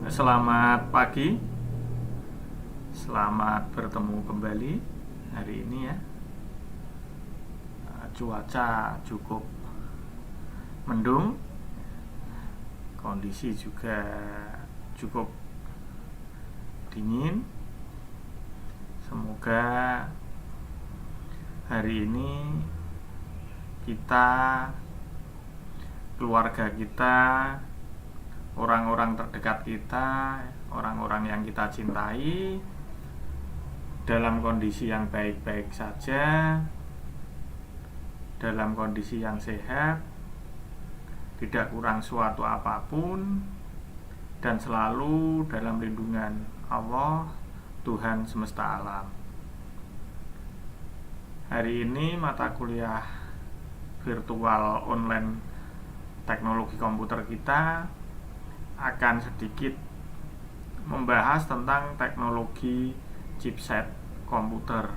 Selamat pagi, selamat bertemu kembali hari ini ya. Cuaca cukup mendung, kondisi juga cukup dingin. Semoga hari ini kita, keluarga kita, orang-orang terdekat kita, orang-orang yang kita cintai dalam kondisi yang baik-baik saja, dalam kondisi yang sehat, tidak kurang suatu apapun, dan selalu dalam lindungan Allah, Tuhan semesta alam. Hari ini mata kuliah virtual online teknologi komputer kita akan sedikit membahas tentang teknologi chipset komputer.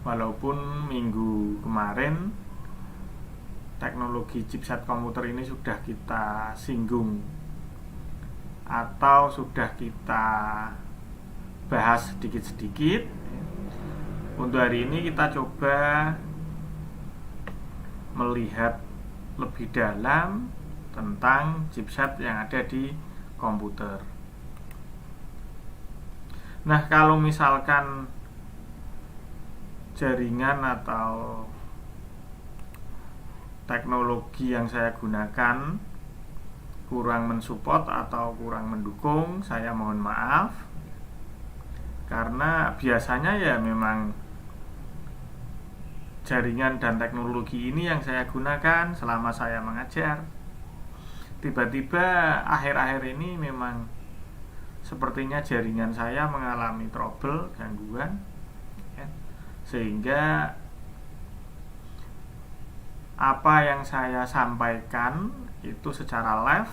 Walaupun minggu kemarin teknologi chipset komputer ini sudah kita singgung atau sudah kita bahas sedikit-sedikit, untuk hari ini kita coba melihat lebih dalam tentang chipset yang ada di komputer. Nah, kalau misalkan jaringan atau teknologi yang saya gunakan kurang mensupport atau kurang mendukung, saya mohon maaf. Karena biasanya ya memang jaringan dan teknologi ini yang saya gunakan selama saya mengajar. Tiba-tiba akhir-akhir ini memang sepertinya jaringan saya mengalami trouble, gangguan ya. Sehingga apa yang saya sampaikan itu secara live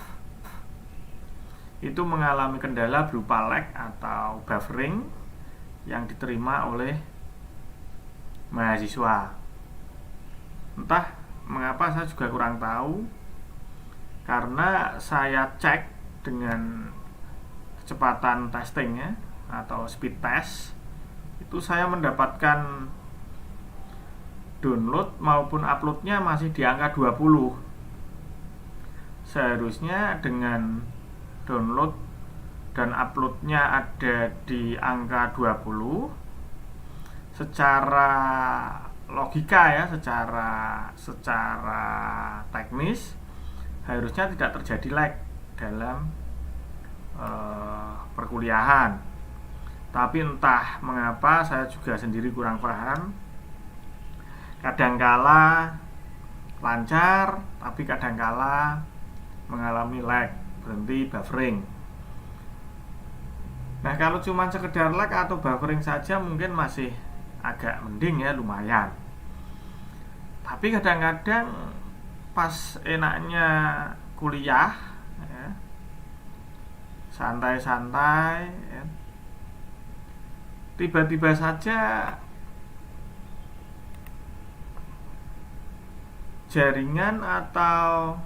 itu mengalami kendala berupa lag atau buffering yang diterima oleh mahasiswa. Entah mengapa, saya juga kurang tahu. Karena saya cek dengan kecepatan testingnya atau speed test, itu saya mendapatkan download maupun uploadnya masih di angka 20. Seharusnya dengan download dan uploadnya ada di angka 20, secara logika ya, secara teknis harusnya tidak terjadi lag dalam perkuliahan. Tapi entah mengapa saya juga sendiri kurang paham. Kadangkala lancar, tapi kadangkala mengalami lag, berhenti buffering. Nah, kalau cuma sekedar lag atau buffering saja mungkin masih agak mending ya, lumayan. Tapi kadang-kadang pas enaknya kuliah ya, santai-santai ya, tiba-tiba saja jaringan atau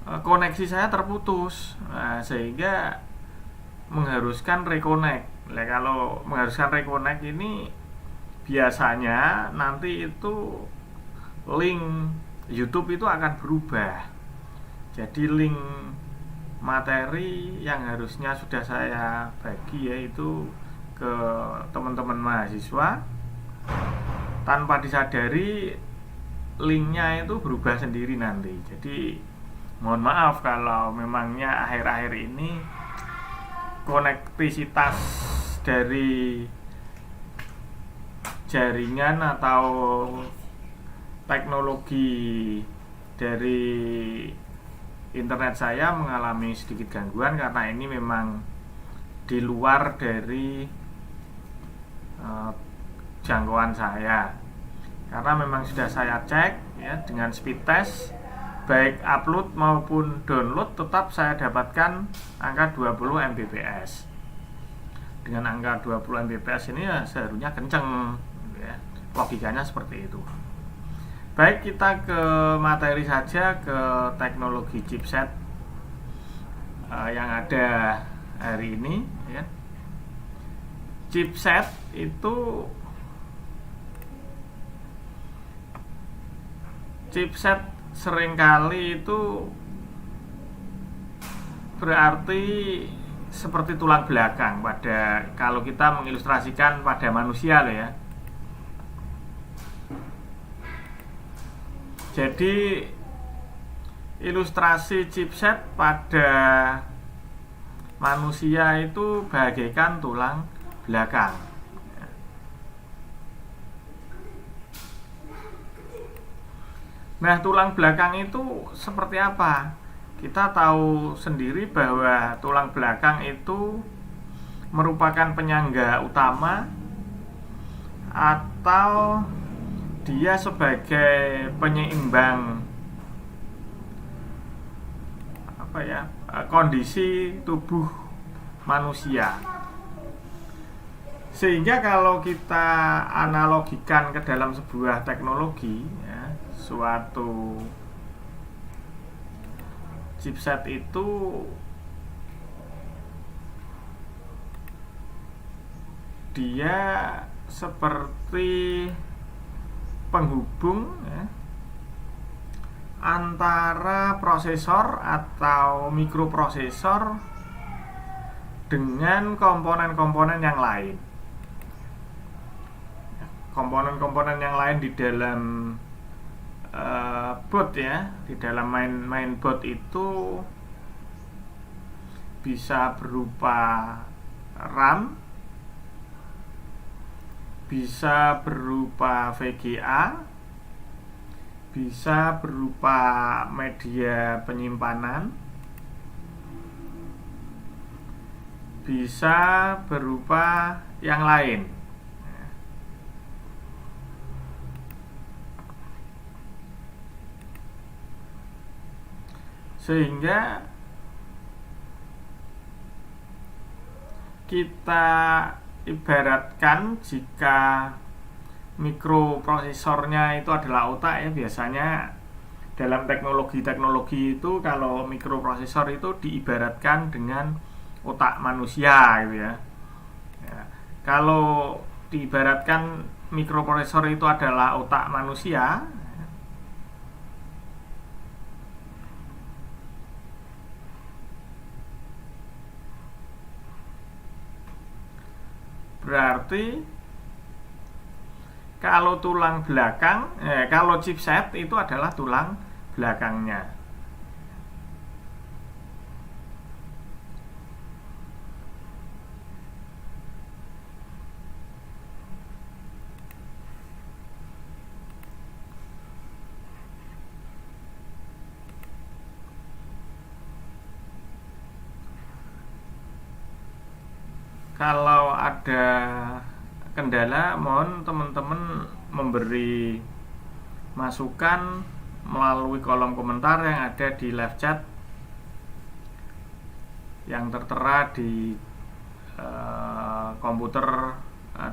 koneksi saya terputus. Nah, sehingga mengharuskan reconnect. Nah, kalau mengharuskan reconnect ini biasanya nanti itu link YouTube itu akan berubah. Jadi link materi yang harusnya sudah saya bagi yaitu ke teman-teman mahasiswa, tanpa disadari linknya itu berubah sendiri nanti. Jadi mohon maaf kalau memangnya akhir-akhir ini konektivitas dari jaringan atau teknologi dari internet saya mengalami sedikit gangguan, karena ini memang di luar dari jangkauan saya. Karena memang sudah saya cek ya, dengan speed test baik upload maupun download tetap saya dapatkan angka 20 Mbps. Dengan angka 20 Mbps ini ya seharusnya kenceng ya. Logikanya seperti itu. Baik, kita ke materi saja, ke teknologi chipset yang ada hari ini, ya. Chipset itu seringkali itu berarti seperti tulang belakang pada, kalau kita mengilustrasikan pada manusia loh ya. Jadi ilustrasi chipset pada manusia itu bagaikan tulang belakang. Nah, tulang belakang itu seperti apa? Kita tahu sendiri bahwa tulang belakang itu merupakan penyangga utama atau dia sebagai penyeimbang kondisi tubuh manusia. Sehingga kalau kita analogikan ke dalam sebuah teknologi, ya, suatu chipset itu dia seperti penghubung, ya, antara prosesor atau mikroprosesor dengan komponen-komponen yang lain. Komponen-komponen yang lain di dalam board, ya, di dalam mainboard itu bisa berupa RAM, bisa berupa VGA, bisa berupa media penyimpanan, bisa berupa yang lain. Sehingga kita ibaratkan jika mikroprosesornya itu adalah otak, ya, biasanya dalam teknologi itu kalau mikroprosesor itu diibaratkan dengan otak manusia gitu ya. Kalau diibaratkan mikroprosesor itu adalah otak manusia, berarti kalau tulang belakang, kalau chipset itu adalah tulang belakangnya. Kalau ada kendala, mohon teman-teman memberi masukan melalui kolom komentar yang ada di live chat yang tertera di komputer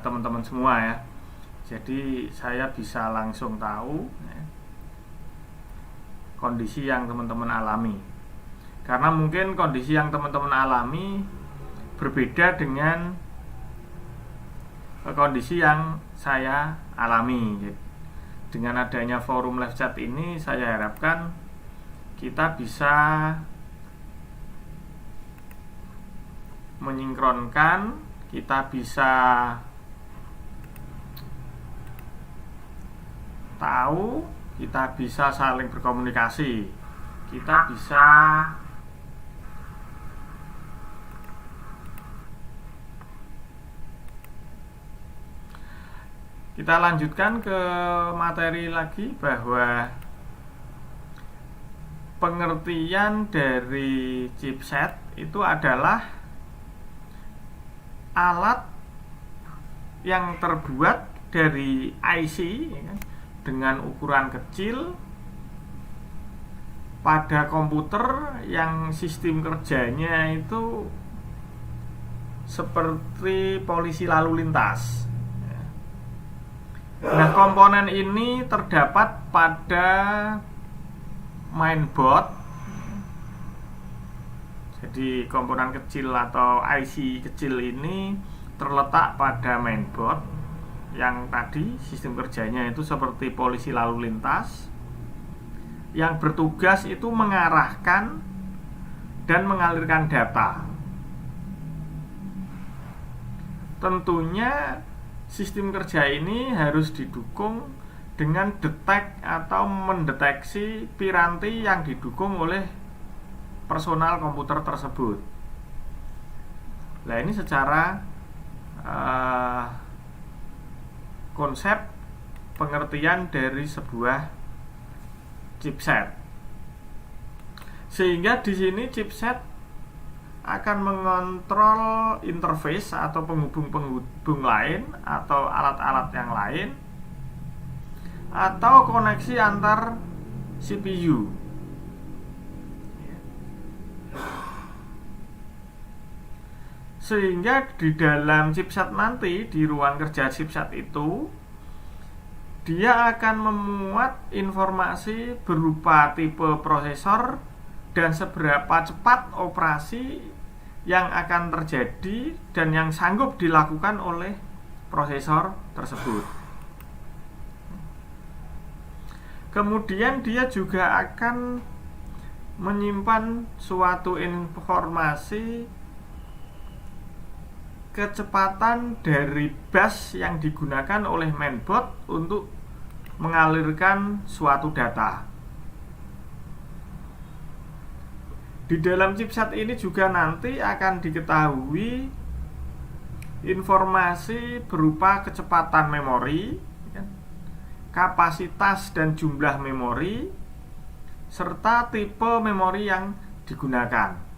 teman-teman semua, ya. Jadi saya bisa langsung tahu, ya, kondisi yang teman-teman alami. Karena mungkin kondisi yang teman-teman alami berbeda dengan kondisi yang saya alami. Dengan adanya forum live chat ini, saya harapkan kita bisa menyinkronkan, kita bisa tahu, kita bisa saling berkomunikasi, kita bisa kita lanjutkan ke materi lagi, bahwa pengertian dari chipset itu adalah alat yang terbuat dari IC, ya, dengan ukuran kecil pada komputer yang sistem kerjanya itu seperti polisi lalu lintas. Nah, komponen ini terdapat pada mainboard. Jadi komponen kecil atau IC kecil ini terletak pada mainboard yang tadi sistem kerjanya itu seperti polisi lalu lintas yang bertugas itu mengarahkan dan mengalirkan data. Tentunya sistem kerja ini harus didukung dengan detek atau mendeteksi piranti yang didukung oleh personal komputer tersebut. Nah, ini secara konsep pengertian dari sebuah chipset. Sehingga di sini chipset akan mengontrol interface atau penghubung-penghubung lain atau alat-alat yang lain atau koneksi antar CPU. Sehingga di dalam chipset nanti, di ruang kerja chipset itu, dia akan memuat informasi berupa tipe prosesor dan seberapa cepat operasi yang akan terjadi dan yang sanggup dilakukan oleh prosesor tersebut. Kemudian dia juga akan menyimpan suatu informasi kecepatan dari bus yang digunakan oleh mainboard untuk mengalirkan suatu data. Di dalam chipset ini juga nanti akan diketahui informasi berupa kecepatan memori, kapasitas dan jumlah memori, serta tipe memori yang digunakan.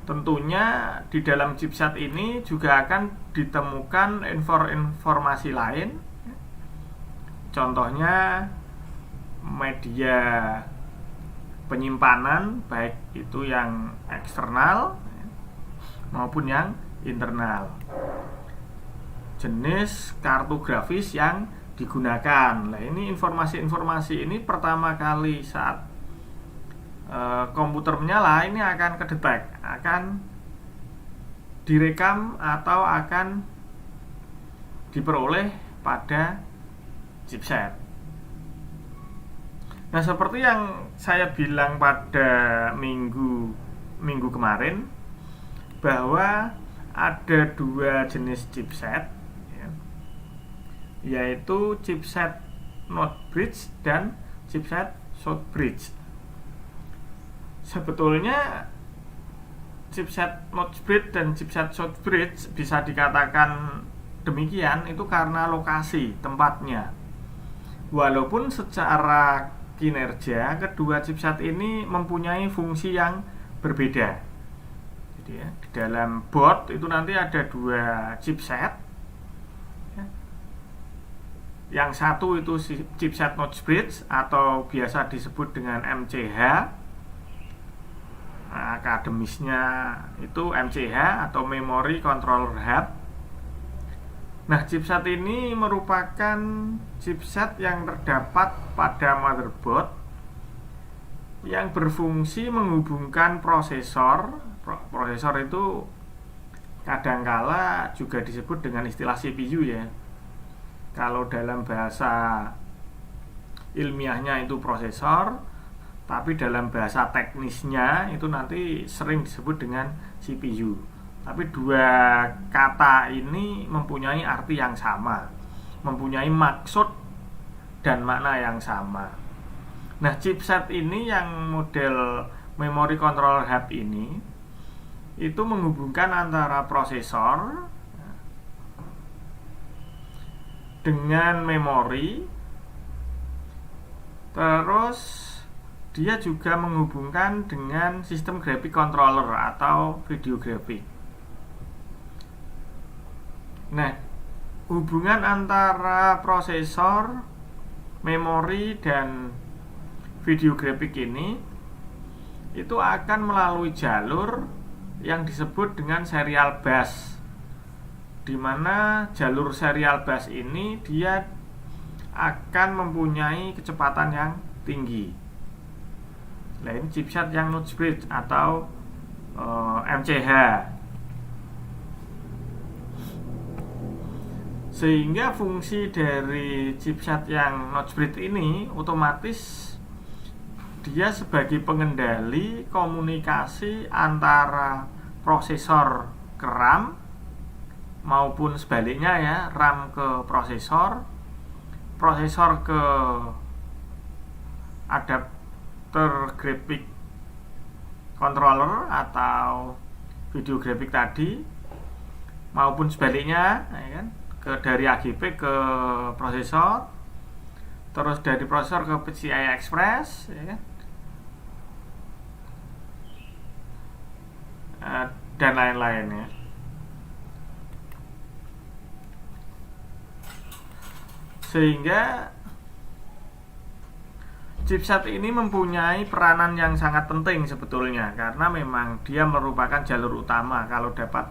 Tentunya di dalam chipset ini juga akan ditemukan informasi lain. Contohnya media penyimpanan, baik itu yang eksternal maupun yang internal, jenis kartu grafis yang digunakan. Nah, ini informasi-informasi ini pertama kali saat komputer menyala ini akan kedetek, akan direkam atau akan diperoleh pada chipset. Nah, seperti yang saya bilang pada minggu kemarin, bahwa ada dua jenis chipset, yaitu chipset North Bridge dan chipset South Bridge. Sebetulnya chipset North Bridge dan chipset South Bridge bisa dikatakan demikian itu karena lokasi tempatnya. Walaupun secara kinerja kedua chipset ini mempunyai fungsi yang berbeda. Jadi ya, di dalam board itu nanti ada dua chipset. Yang satu itu chipset North Bridge atau biasa disebut dengan MCH. Nah, akademisnya itu MCH atau Memory Controller Hub. Nah, chipset ini merupakan chipset yang terdapat pada motherboard yang berfungsi menghubungkan prosesor. Prosesor itu kadangkala juga disebut dengan istilah CPU ya. Kalau dalam bahasa ilmiahnya itu prosesor, tapi dalam bahasa teknisnya itu nanti sering disebut dengan CPU. Tapi dua kata ini mempunyai arti yang sama, mempunyai maksud dan makna yang sama. Nah, chipset ini yang model Memory Controller Hub ini itu menghubungkan antara prosesor dengan memori, terus dia juga menghubungkan dengan sistem graphic controller atau video graphic. Nah, hubungan antara prosesor, memori, dan video graphic ini itu akan melalui jalur yang disebut dengan serial bus. dimana jalur serial bus ini dia akan mempunyai kecepatan yang tinggi. Nah, ini chipset yang Notch Bridge atau MCH. Sehingga fungsi dari chipset yang Notch Bridge ini otomatis dia sebagai pengendali komunikasi antara prosesor ke RAM maupun sebaliknya ya, RAM ke prosesor, prosesor ke adapter graphic controller atau video graphic tadi, maupun sebaliknya ya kan, dari AGP ke prosesor, terus dari prosesor ke PCI Express ya kan, dan lain-lain ya. Sehingga chipset ini mempunyai peranan yang sangat penting sebetulnya, karena memang dia merupakan jalur utama. Kalau dapat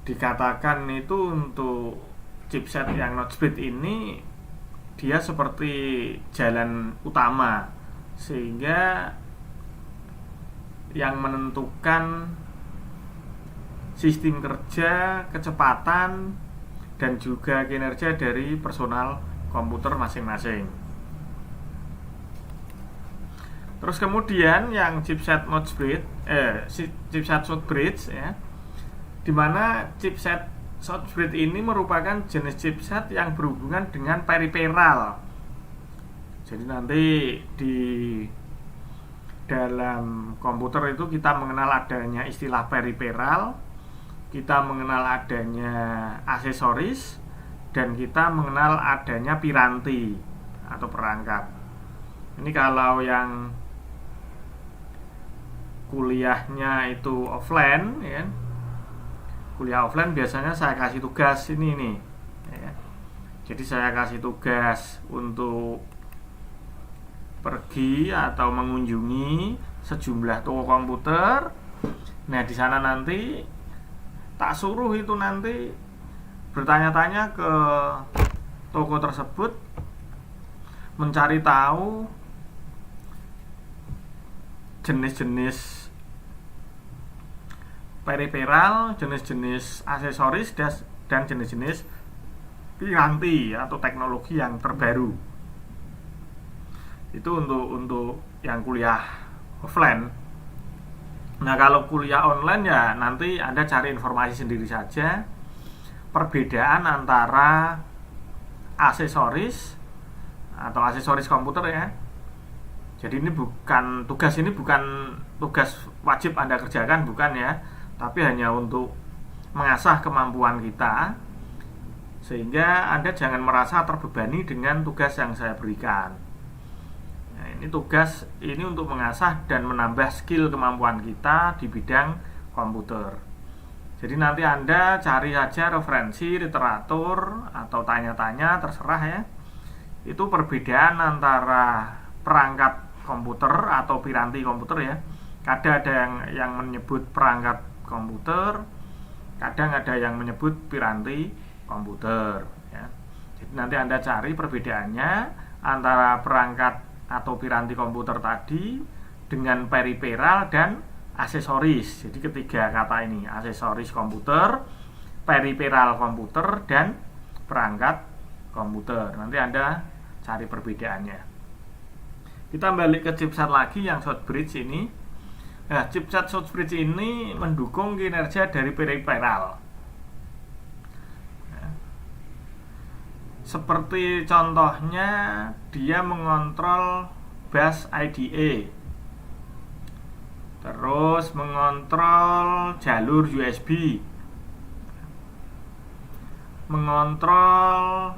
dikatakan itu untuk chipset yang Notch Bridge ini, dia seperti jalan utama, sehingga yang menentukan sistem kerja, kecepatan, dan juga kinerja dari personal komputer masing-masing. Terus kemudian yang chipset Notch Bridge, chipset Short Bridge ya, dimana chipset Short Bridge ini merupakan jenis chipset yang berhubungan dengan periferal. Jadi nanti di dalam komputer itu kita mengenal adanya istilah periferal, kita mengenal adanya aksesoris, dan kita mengenal adanya piranti atau perangkat. Ini kalau yang kuliahnya itu offline ya, kuliah offline biasanya saya kasih tugas ini nih ya. Jadi saya kasih tugas untuk pergi atau mengunjungi sejumlah toko komputer. Nah, di sana nanti tak suruh itu nanti bertanya-tanya ke toko tersebut, mencari tahu jenis-jenis periferal, jenis-jenis aksesoris, dan jenis-jenis piranti atau teknologi yang terbaru. Itu untuk yang kuliah offline. Nah, kalau kuliah online ya nanti Anda cari informasi sendiri saja, perbedaan antara aksesoris atau aksesoris komputer ya. Jadi ini bukan tugas wajib Anda kerjakan, bukan ya, tapi hanya untuk mengasah kemampuan kita, sehingga Anda jangan merasa terbebani dengan tugas yang saya berikan. Nah, ini tugas ini untuk mengasah dan menambah skill kemampuan kita di bidang komputer. Jadi nanti Anda cari saja referensi, literatur, atau tanya-tanya, terserah ya. Itu perbedaan antara perangkat komputer atau piranti komputer ya. Kadang ada yang menyebut perangkat komputer, kadang ada yang menyebut piranti komputer ya. Jadi nanti Anda cari perbedaannya antara perangkat atau piranti komputer tadi dengan periferal dan aksesoris. Jadi ketiga kata ini, aksesoris komputer, periferal komputer, dan perangkat komputer. Nanti Anda cari perbedaannya. Kita balik ke chipset lagi yang Short Bridge ini. Nah, chipset Short Bridge ini mendukung kinerja dari periferal. Seperti contohnya dia mengontrol bus IDE, terus mengontrol jalur USB, mengontrol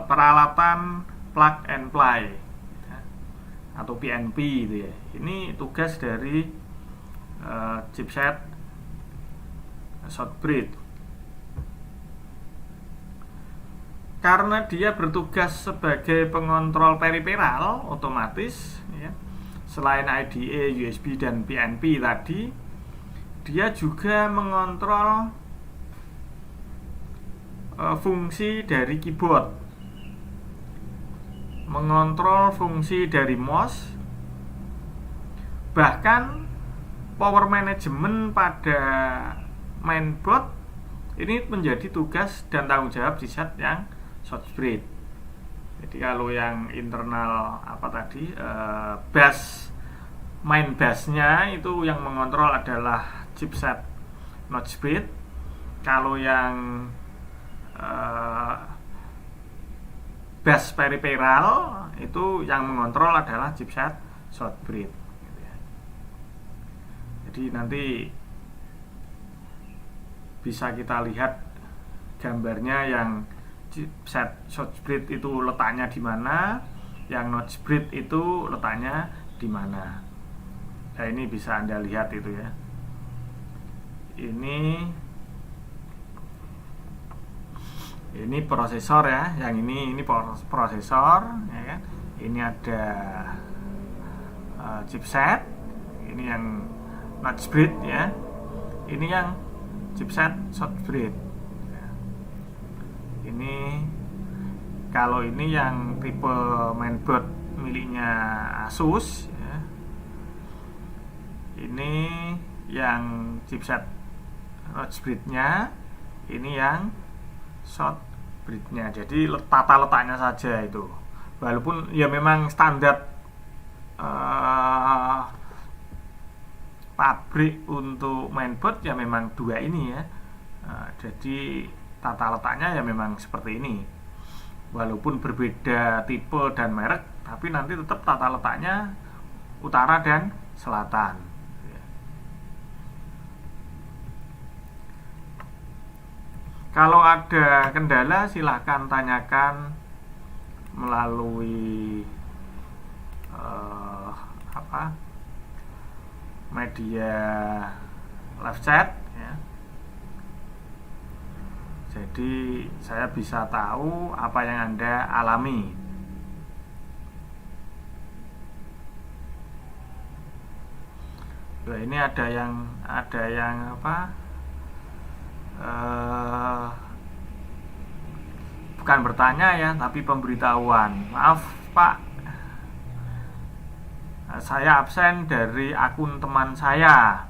peralatan plug and play atau PNP gitu ya. Ini tugas dari chipset Short Bridge. Karena dia bertugas sebagai pengontrol periferal, otomatis ya, selain IDE, USB, dan PNP tadi, dia juga mengontrol fungsi dari keyboard, mengontrol fungsi dari mouse, bahkan power management pada mainboard ini menjadi tugas dan tanggung jawab zat yang shortbreed. Jadi kalau yang internal bass, main bassnya itu yang mengontrol adalah chipset Notchbreed. Kalau yang bass peripheral itu yang mengontrol adalah chipset shortbreed. Jadi nanti bisa kita lihat gambarnya yang chipset shortbreed itu letaknya di mana, yang Notchbreed itu letaknya di mana. Nah, ini bisa Anda lihat itu ya. Ini prosesor ya, yang ini prosesor ya kan. Ini ada chipset, ini yang Notchbreed ya. Ini yang chipset shortbreed. Ini kalau ini yang tipe mainboard miliknya Asus ya. Ini yang chipset Notchbreed-nya, ini yang shortbreed-nya. Jadi tata letaknya saja itu. Walaupun ya memang standar pabrik untuk mainboard ya memang dua ini ya. Jadi tata letaknya ya memang seperti ini. Walaupun berbeda tipe dan merek, tapi nanti tetap tata letaknya utara dan selatan. Kalau ada kendala silahkan tanyakan melalui media live chat ya. Jadi saya bisa tahu apa yang Anda alami. Nah, ini ada yang bukan bertanya ya, tapi pemberitahuan. Maaf Pak, saya absen dari akun teman saya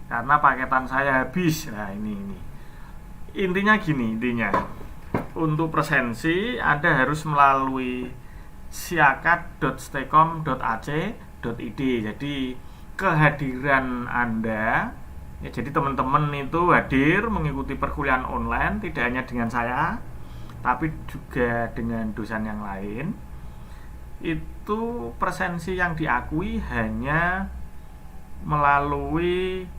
karena paketan saya habis. Nah ini intinya gini, untuk presensi Anda harus melalui siakat.stecom.ac.id. Jadi kehadiran Anda ya, jadi teman-teman itu hadir mengikuti perkuliahan online tidak hanya dengan saya tapi juga dengan dosen yang lain. Itu presensi yang diakui hanya melalui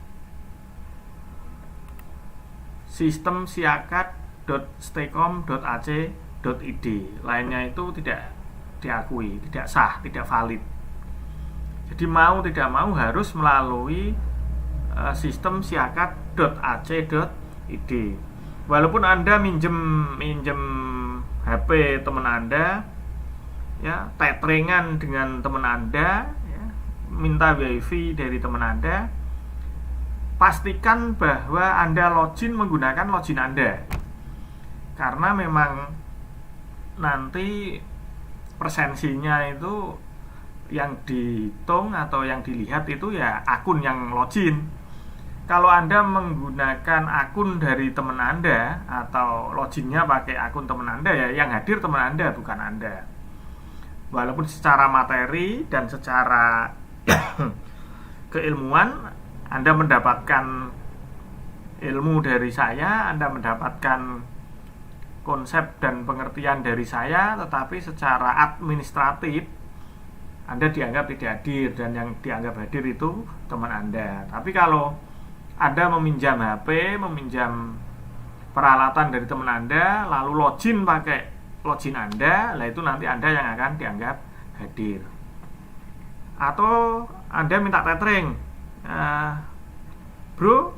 sistem siakat.stecom.ac.id. Lainnya itu tidak diakui, tidak sah, tidak valid. Jadi mau tidak mau harus melalui sistem siakat.ac.id. Walaupun Anda minjem HP teman Anda ya, tetheringan dengan teman Anda ya, minta wifi dari teman Anda, pastikan bahwa Anda login menggunakan login Anda. Karena memang nanti presensinya itu yang dihitung atau yang dilihat itu ya akun yang login. Kalau Anda menggunakan akun dari teman Anda atau loginnya pakai akun teman Anda ya, yang hadir teman Anda bukan Anda. Walaupun secara materi dan secara keilmuan Anda mendapatkan ilmu dari saya, Anda mendapatkan konsep dan pengertian dari saya, tetapi secara administratif Anda dianggap tidak hadir, dan yang dianggap hadir itu teman Anda. Tapi kalau Anda meminjam HP, meminjam peralatan dari teman Anda, lalu login pakai login Anda, lah itu nanti Anda yang akan dianggap hadir. Atau Anda minta tethering, bro,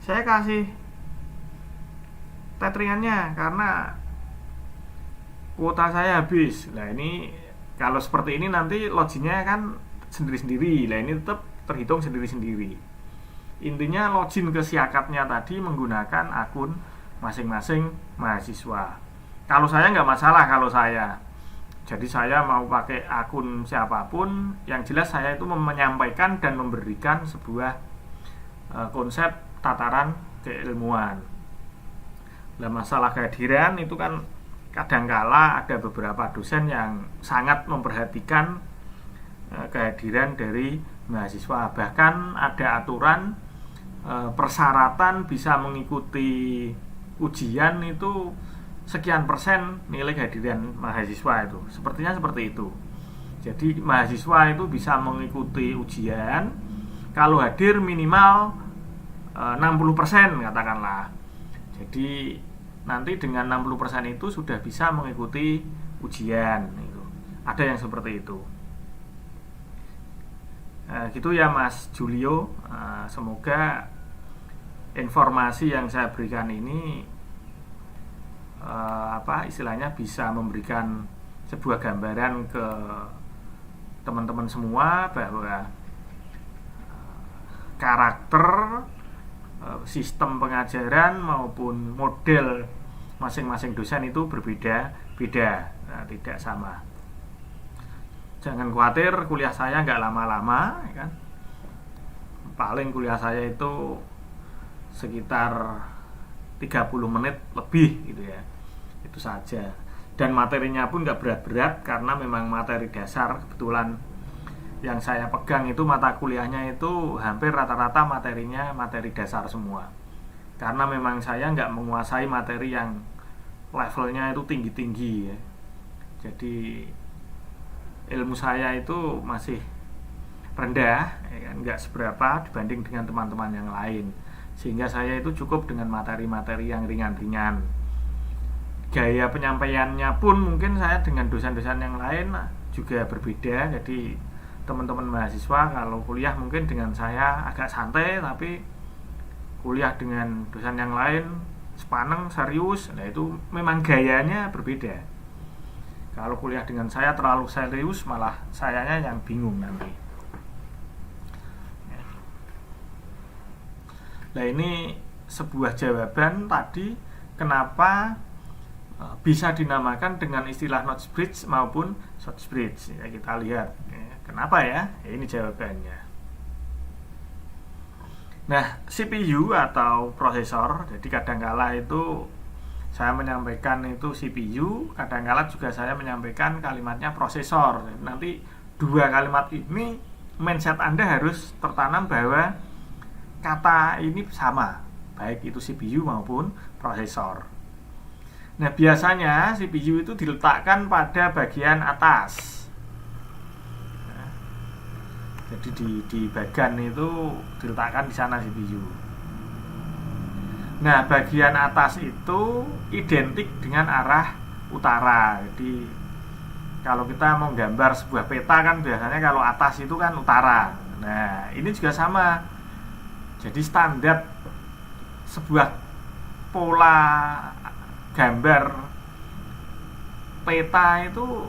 saya kasih tetheringannya karena kuota saya habis. Nah ini kalau seperti ini nanti loginnya kan sendiri-sendiri. Nah ini tetap terhitung sendiri-sendiri. Intinya login ke siakatnya tadi menggunakan akun masing-masing mahasiswa. Kalau saya nggak masalah kalau saya. Jadi saya mau pakai akun siapapun, yang jelas saya itu menyampaikan dan memberikan sebuah konsep tataran keilmuan. Nah, masalah kehadiran itu kan kadangkala ada beberapa dosen yang sangat memperhatikan kehadiran dari mahasiswa. Bahkan ada aturan persyaratan bisa mengikuti ujian itu sekian persen nilai kehadiran mahasiswa itu. Sepertinya seperti itu. Jadi mahasiswa itu bisa mengikuti ujian kalau hadir minimal 60% katakanlah. Jadi nanti dengan 60% itu sudah bisa mengikuti ujian itu. Ada yang seperti itu. Gitu ya Mas Julio. Semoga informasi yang saya berikan ini istilahnya bisa memberikan sebuah gambaran ke teman-teman semua bahwa karakter sistem pengajaran maupun model masing-masing dosen itu berbeda-beda, tidak sama. Jangan khawatir, kuliah saya nggak lama-lama, ya kan? Paling kuliah saya itu sekitar 30 menit lebih gitu ya. Itu saja. Dan materinya pun nggak berat-berat karena memang materi dasar. Kebetulan yang saya pegang itu mata kuliahnya itu hampir rata-rata materinya materi dasar semua. Karena memang saya nggak menguasai materi yang levelnya itu tinggi-tinggi ya. Jadi ilmu saya itu masih rendah, ya kan? Nggak seberapa dibanding dengan teman-teman yang lain. Sehingga saya itu cukup dengan materi-materi yang ringan-ringan. Gaya penyampaiannya pun mungkin saya dengan dosen-dosen yang lain juga berbeda. Jadi teman-teman mahasiswa kalau kuliah mungkin dengan saya agak santai, tapi kuliah dengan dosen yang lain sepaneng, serius. Nah itu memang gayanya berbeda. Kalau kuliah dengan saya terlalu serius, malah sayanya yang bingung nanti. Nah ini sebuah jawaban tadi kenapa bisa dinamakan dengan istilah notch bridge maupun short bridge. Ya, kita lihat kenapa ya. Ini jawabannya. Nah, CPU atau prosesor, jadi kadangkala itu saya menyampaikan itu CPU, kadangkala juga saya menyampaikan kalimatnya prosesor. Nanti dua kalimat ini mindset Anda harus tertanam bahwa kata ini sama, baik itu CPU maupun prosesor. Nah, biasanya CPU itu diletakkan pada bagian atas. Nah, jadi di bagian itu diletakkan di sana CPU. Nah, bagian atas itu identik dengan arah utara. Jadi kalau kita mau gambar sebuah peta kan biasanya kalau atas itu kan utara. Nah, ini juga sama. Jadi standar sebuah pola gambar peta itu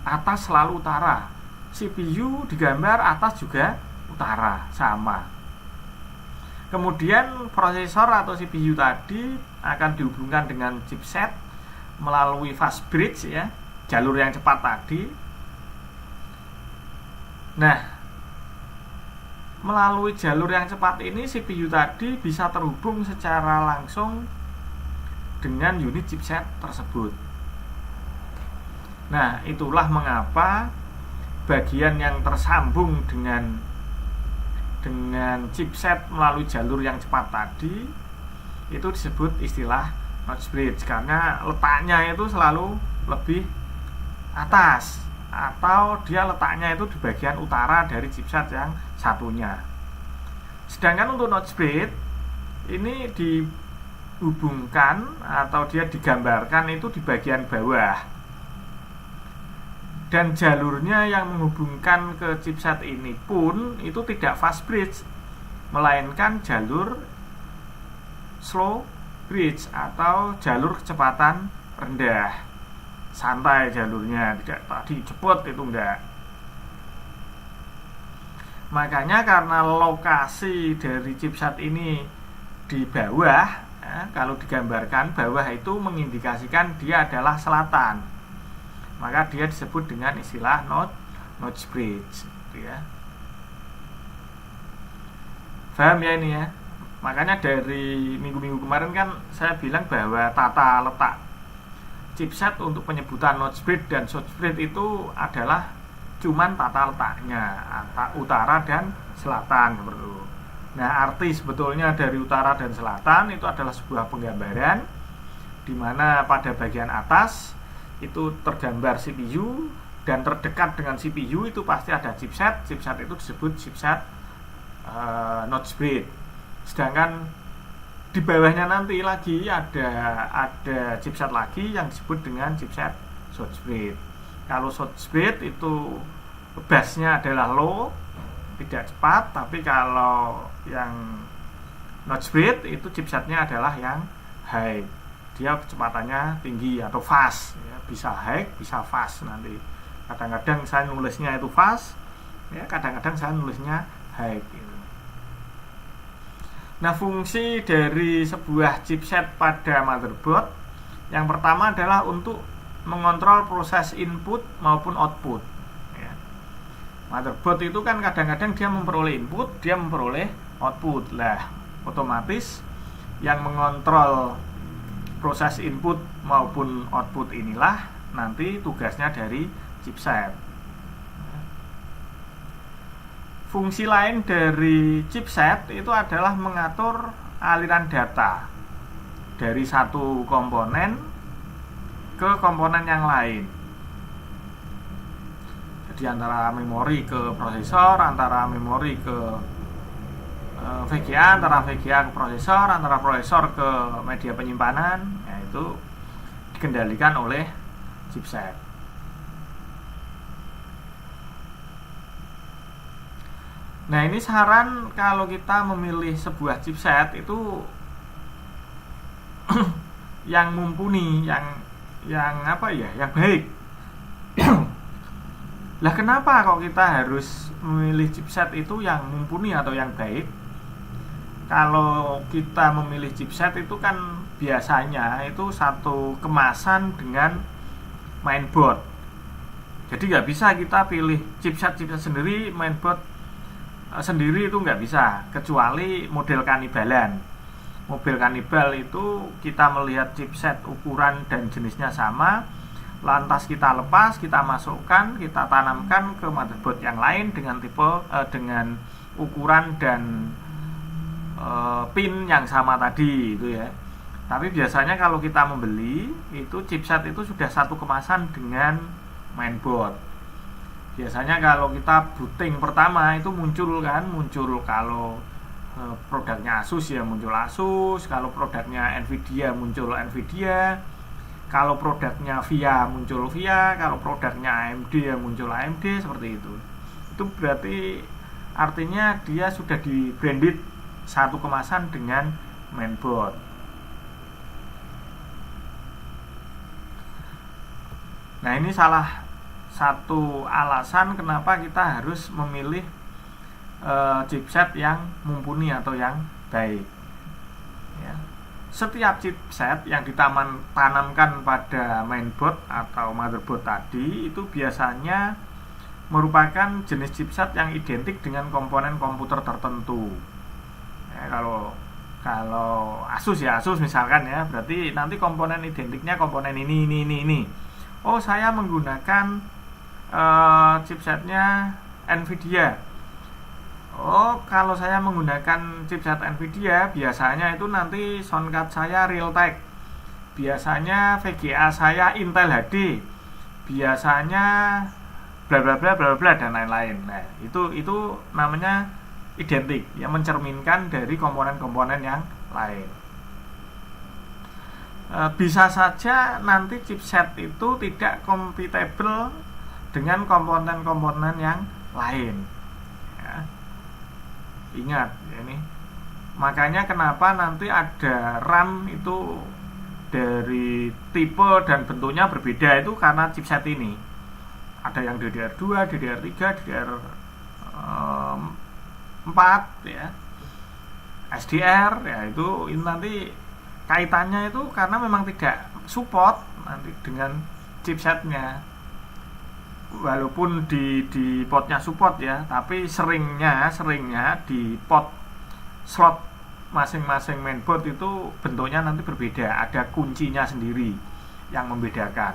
atas selalu utara. CPU digambar atas juga utara, sama. Kemudian prosesor atau CPU tadi akan dihubungkan dengan chipset melalui fast bridge ya, jalur yang cepat tadi. Nah, melalui jalur yang cepat ini CPU tadi bisa terhubung secara langsung dengan unit chipset tersebut. Nah, itulah mengapa bagian yang tersambung dengan chipset melalui jalur yang cepat tadi itu disebut istilah notch bridge, karena letaknya itu selalu lebih atas atau dia letaknya itu di bagian utara dari chipset yang satunya. Sedangkan untuk notch bridge ini dihubungkan atau dia digambarkan itu di bagian bawah, dan jalurnya yang menghubungkan ke chipset ini pun itu tidak fast bridge, melainkan jalur slow bridge atau jalur kecepatan rendah, santai jalurnya, tidak tadi cepet itu enggak. Makanya karena lokasi dari chipset ini di bawah, Ya, kalau digambarkan bawah itu mengindikasikan dia adalah selatan, maka dia disebut dengan istilah notch bridge, gitu ya. Paham ya ini ya? Makanya dari minggu-minggu kemarin kan saya bilang bahwa tata letak chipset untuk penyebutan notch bridge dan short bridge itu adalah cuman tata letaknya utara dan selatan seperti itu. Nah, arti sebetulnya dari utara dan selatan itu adalah sebuah penggambaran di mana pada bagian atas itu tergambar CPU dan terdekat dengan CPU itu pasti ada chipset. Chipset itu disebut chipset notch bridge. Sedangkan di bawahnya nanti lagi ada chipset lagi yang disebut dengan chipset short bridge. Kalau short bridge itu busnya adalah low, tidak cepat, tapi kalau yang notch bridge itu chipsetnya adalah yang high, dia kecepatannya tinggi atau fast ya, bisa high bisa fast. Nanti kadang-kadang saya nulisnya itu fast ya, kadang-kadang saya nulisnya high gitu. Nah, fungsi dari sebuah chipset pada motherboard yang pertama adalah untuk mengontrol proses input maupun output. Motherboard itu kan kadang-kadang dia memperoleh input, dia memperoleh output. Lah, otomatis yang mengontrol proses input maupun output inilah nanti tugasnya dari chipset. Fungsi lain dari chipset itu adalah mengatur aliran data dari satu komponen ke komponen yang lain. Jadi antara memori ke prosesor, antara memori ke VGA, antara VGA ke prosesor, antara prosesor ke media penyimpanan, yaitu dikendalikan oleh chipset. Nah, ini saran kalau kita memilih sebuah chipset itu yang mumpuni, yang apa ya, yang baik. Lah, kenapa kok kita harus memilih chipset itu yang mumpuni atau yang baik? Kalau kita memilih chipset itu kan biasanya itu satu kemasan dengan mainboard. Jadi nggak bisa kita pilih chipset sendiri, mainboard sendiri, itu nggak bisa, kecuali model kanibalan. Mobil kanibal itu kita melihat chipset ukuran dan jenisnya sama, lantas kita lepas, kita masukkan, kita tanamkan ke motherboard yang lain dengan tipe dengan ukuran dan pin yang sama tadi itu ya. Tapi biasanya kalau kita membeli itu chipset itu sudah satu kemasan dengan mainboard. Biasanya kalau kita booting pertama itu muncul kalau produknya Asus ya muncul Asus, kalau produknya Nvidia muncul Nvidia, kalau produknya VIA muncul VIA, kalau produknya AMD ya muncul AMD, seperti itu. Itu berarti artinya dia sudah di branded satu kemasan dengan mainboard. Nah, ini salah satu alasan kenapa kita harus memilih chipset yang mumpuni atau yang baik ya. Setiap chipset yang ditanamkan pada mainboard atau motherboard tadi itu biasanya merupakan jenis chipset yang identik dengan komponen komputer tertentu ya. Kalau Asus ya Asus misalkan ya, berarti nanti komponen identiknya komponen ini. Oh, saya menggunakan chipsetnya Nvidia. Oh, kalau saya menggunakan chipset Nvidia, biasanya itu nanti soundcard saya Realtek, biasanya VGA saya Intel HD, biasanya bla bla bla bla bla dan lain-lain. Nah, itu namanya identik, yang mencerminkan dari komponen-komponen yang lain. Bisa saja nanti chipset itu tidak compatible dengan komponen-komponen yang lain ya. Ingat ya, ini makanya kenapa nanti ada RAM itu dari tipe dan bentuknya berbeda, itu karena chipset ini. Ada yang DDR2, DDR3, DDR4 ya, SDR ya, itu nanti kaitannya itu karena memang tidak support nanti dengan chipsetnya. Walaupun di potnya support ya, tapi seringnya di pot slot masing-masing mainboard itu bentuknya nanti berbeda, ada kuncinya sendiri yang membedakan.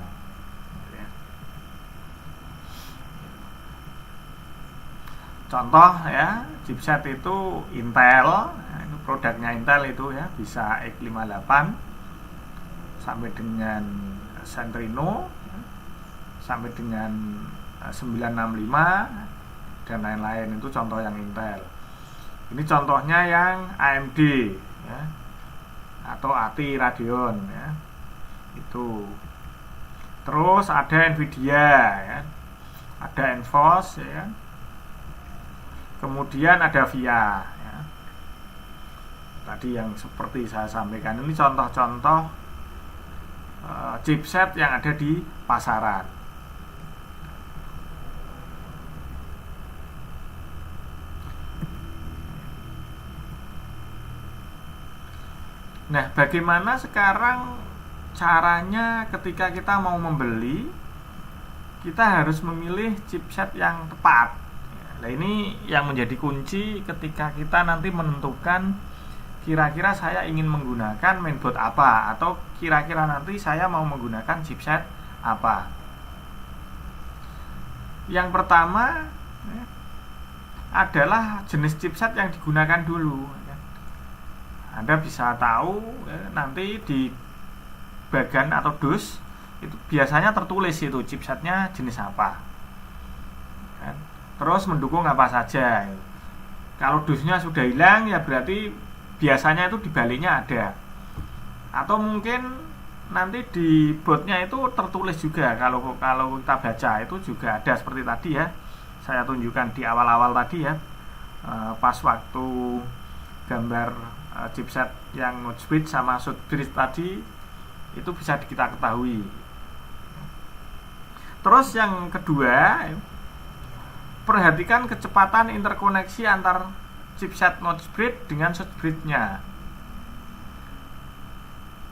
Contoh ya, chipset itu Intel, ini produknya Intel itu ya, bisa x58 sampai dengan Centrino, sampai dengan 965 dan lain-lain, itu contoh yang Intel. Ini contohnya yang AMD ya, atau ATI Radeon ya, itu. Terus ada Nvidia ya, ada Enforce ya, kemudian ada VIA ya. Tadi yang seperti saya sampaikan, ini contoh-contoh chipset yang ada di pasaran. Nah, bagaimana sekarang caranya ketika kita mau membeli? Kita harus memilih chipset yang tepat. Nah, ini yang menjadi kunci ketika kita nanti menentukan kira-kira saya ingin menggunakan mainboard apa, atau kira-kira nanti saya mau menggunakan chipset apa. Yang pertama adalah jenis chipset yang digunakan dulu. Anda bisa tahu nanti di bagan atau dus itu biasanya tertulis itu chipsetnya jenis apa, terus mendukung apa saja. Kalau dusnya sudah hilang ya berarti biasanya itu di baliknya ada, atau mungkin nanti di boardnya itu tertulis juga. Kalau kita baca itu juga ada seperti tadi ya, saya tunjukkan di awal-awal tadi ya, pas waktu gambar chipset yang node switch sama short bridge tadi, itu bisa kita ketahui. Terus yang kedua, perhatikan kecepatan interkoneksi antar chipset node bridge dengan short bridge-nya.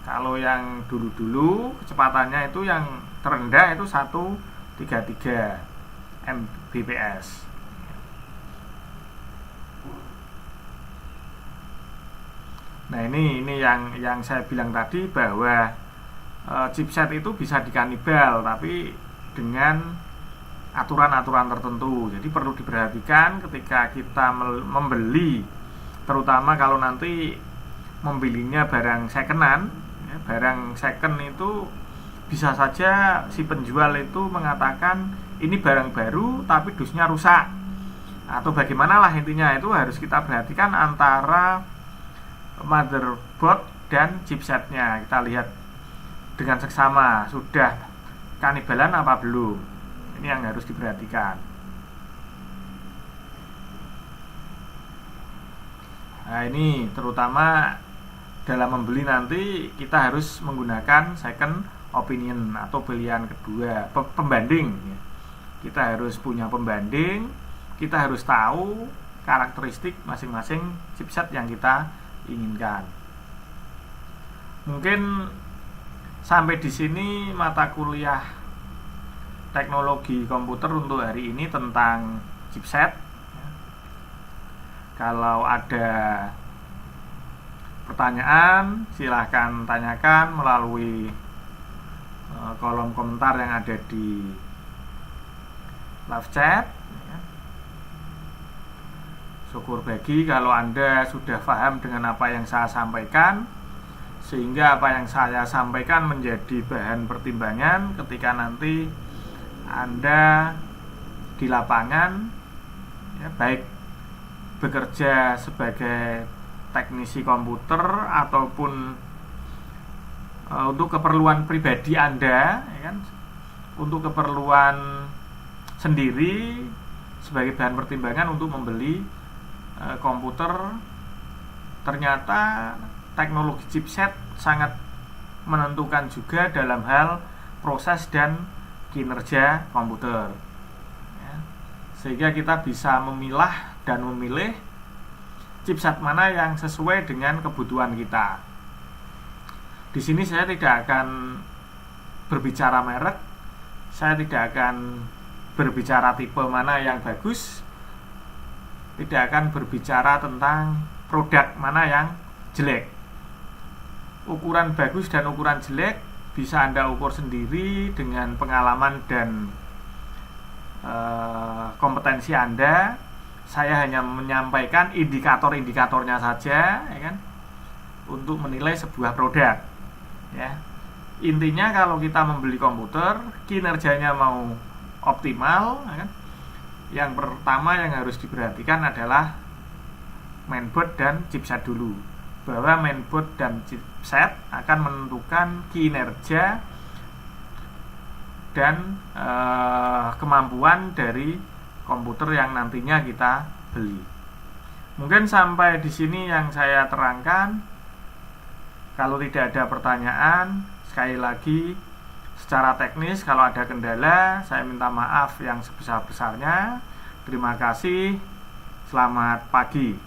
Kalau yang dulu-dulu kecepatannya itu yang terendah itu 133 Mbps. Nah, ini yang saya bilang tadi bahwa chipset itu bisa dikanibal, tapi dengan aturan-aturan tertentu. Jadi perlu diperhatikan ketika kita membeli, terutama kalau nanti membelinya barang secondan ya, barang second itu bisa saja si penjual itu mengatakan ini barang baru tapi dusnya rusak, atau bagaimana lah, intinya itu harus kita perhatikan antara motherboard dan chipsetnya. Kita lihat dengan seksama sudah kanibalan apa belum. Ini yang harus diperhatikan. Nah, ini terutama dalam membeli nanti kita harus menggunakan second opinion atau pilihan kedua, pembanding. Kita harus punya pembanding, kita harus tahu karakteristik masing-masing chipset yang kita inginkan. Mungkin sampai di sini mata kuliah teknologi komputer untuk hari ini tentang chipset. Kalau ada pertanyaan silahkan tanyakan melalui kolom komentar yang ada di live chat. Syukur bagi kalau Anda sudah paham dengan apa yang saya sampaikan, sehingga apa yang saya sampaikan menjadi bahan pertimbangan ketika nanti Anda di lapangan ya, baik bekerja sebagai teknisi komputer ataupun untuk keperluan pribadi Anda ya kan, untuk keperluan sendiri sebagai bahan pertimbangan untuk membeli komputer. Ternyata teknologi chipset sangat menentukan juga dalam hal proses dan kinerja komputer ya. Sehingga kita bisa memilah dan memilih chipset mana yang sesuai dengan kebutuhan kita. Di sini saya tidak akan berbicara merek, saya tidak akan berbicara tipe mana yang bagus, tidak akan berbicara tentang produk mana yang jelek. Ukuran bagus dan ukuran jelek bisa Anda ukur sendiri dengan pengalaman dan kompetensi Anda. Saya hanya menyampaikan indikator-indikatornya saja, ya kan, untuk menilai sebuah produk. Ya, intinya kalau kita membeli komputer, kinerjanya mau optimal, ya kan, yang pertama yang harus diperhatikan adalah mainboard dan chipset dulu. Bahwa mainboard dan chipset akan menentukan kinerja dan kemampuan dari komputer yang nantinya kita beli. Mungkin sampai di sini yang saya terangkan. Kalau tidak ada pertanyaan, sekali lagi secara teknis kalau ada kendala, saya minta maaf yang sebesar-besarnya. Terima kasih. Selamat pagi.